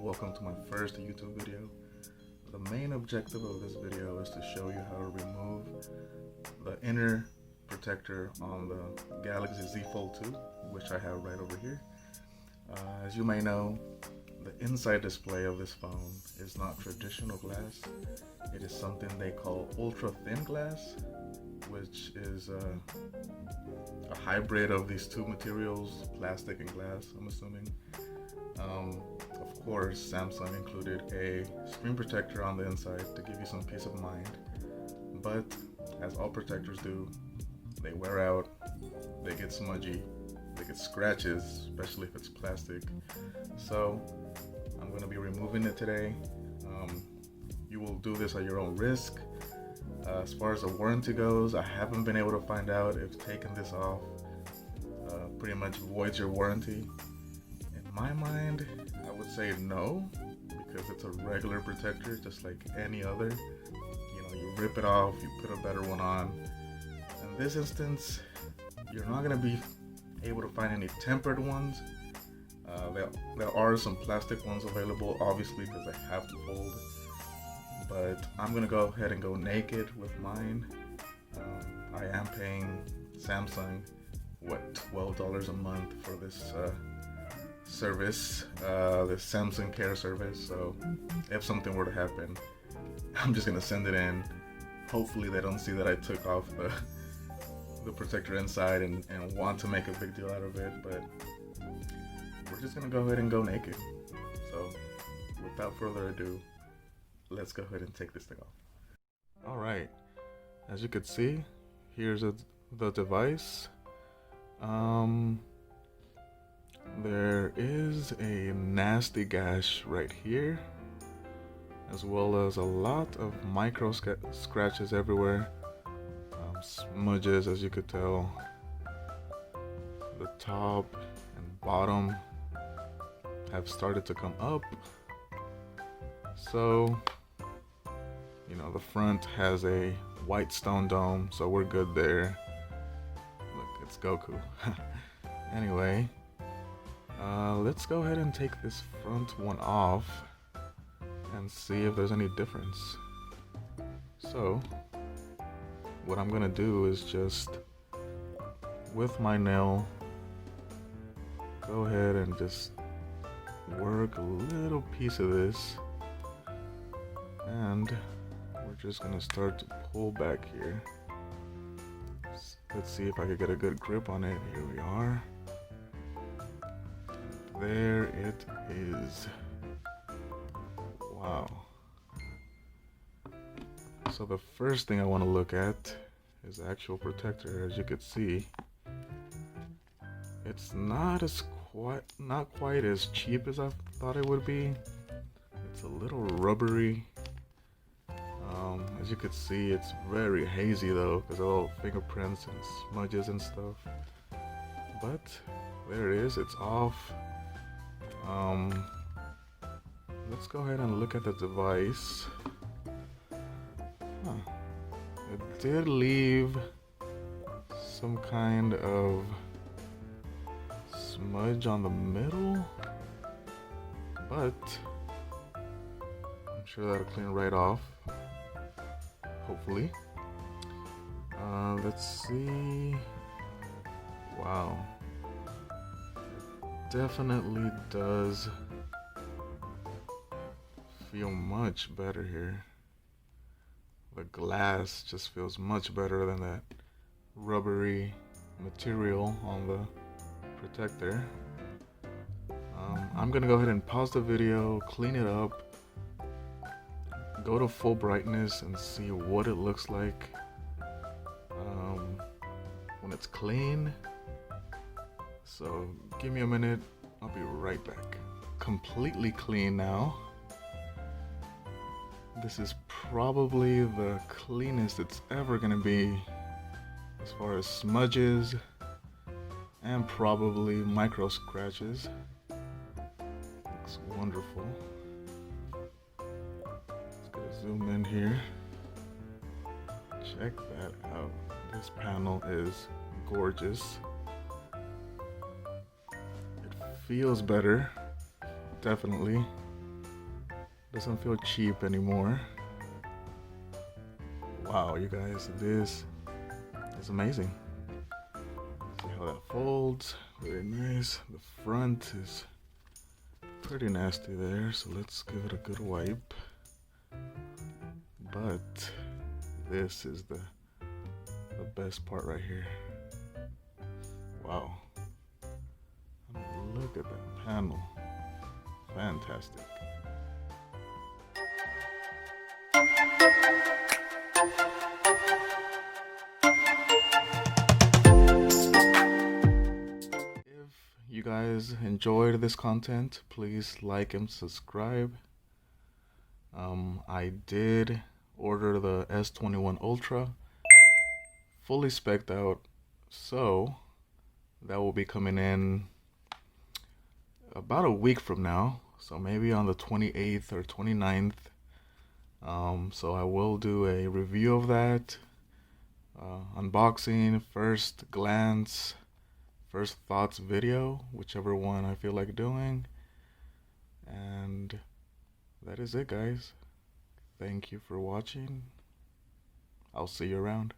welcome to my first YouTube video. The main objective of this video is to show you how to remove the inner protector on the Galaxy Z Fold 2, which I have right over here. As you may know, the inside display of this phone is not traditional glass. It is something they call ultra thin glass, which is a hybrid of these two materials, plastic and glass, I'm assuming. Of course, Samsung included a screen protector on the inside to give you some peace of mind, but as all protectors do, they wear out, they get smudgy, they get scratches, especially if it's plastic. So I'm going to be removing it today. You will do this at your own risk. As far as the warranty goes, I haven't been able to find out if taking this off pretty much voids your warranty. In my mind, I would say no, because it's a regular protector just like any other. You know, you rip it off, you put a better one on. In this instance, you're not going to be able to find any tempered ones. There are some plastic ones available, obviously, because I have to fold. But I'm gonna go ahead and go naked with mine. I am paying Samsung, what, $12 a month for this service, this Samsung Care service. So if something were to happen, I'm just gonna send it in. Hopefully they don't see that I took off the protector inside and want to make a big deal out of it. But we're just gonna go ahead and go naked. So without further ado, let's go ahead and take this thing off. Alright, as you can see, here's the device. There is a nasty gash right here, as well as a lot of micro scratches everywhere. Smudges, as you could tell. The top and bottom have started to come up. So, you know, the front has a white stone dome, so we're good there. Look, it's Goku. Anyway, let's go ahead and take this front one off and see if there's any difference. So, what I'm gonna do is just, with my nail, go ahead and just work a little piece of this, and we're just gonna start to pull back here. Let's see if I can get a good grip on it. Here we are. There it is. Wow. So the first thing I want to look at is the actual protector. As you can see, it's not quite as cheap as I thought it would be. It's a little rubbery. As you can see, it's very hazy though, because of all fingerprints and smudges and stuff. But there it is, it's off. Let's go ahead and look at the device. It did leave some kind of smudge on the middle, but I'm sure that'll clean right off, hopefully. Let's see. Wow, it definitely does feel much better here. The glass just feels much better than that rubbery material on the protector. I'm gonna go ahead and pause the video, clean it up, go to full brightness and see what it looks like when it's clean. So give me a minute, I'll be right back. Completely clean now. This is probably the cleanest it's ever gonna be as far as smudges and probably micro scratches. Looks wonderful. Let's go zoom in here. Check that out. This panel is gorgeous. It feels better, definitely. Doesn't feel cheap anymore. Wow, you guys, this is amazing. See how that folds, very nice. The front is pretty nasty there, so let's give it a good wipe. But this is the best part right here. Wow. Look at that panel. Fantastic. If you guys enjoyed this content, please like and subscribe. I did order the S21 Ultra, fully spec'd out, so that will be coming in about a week from now, so maybe on the 28th or 29th. So I will do a review of that, unboxing, first glance, first thoughts video, whichever one I feel like doing. And that is it, guys. Thank you for watching. I'll see you around.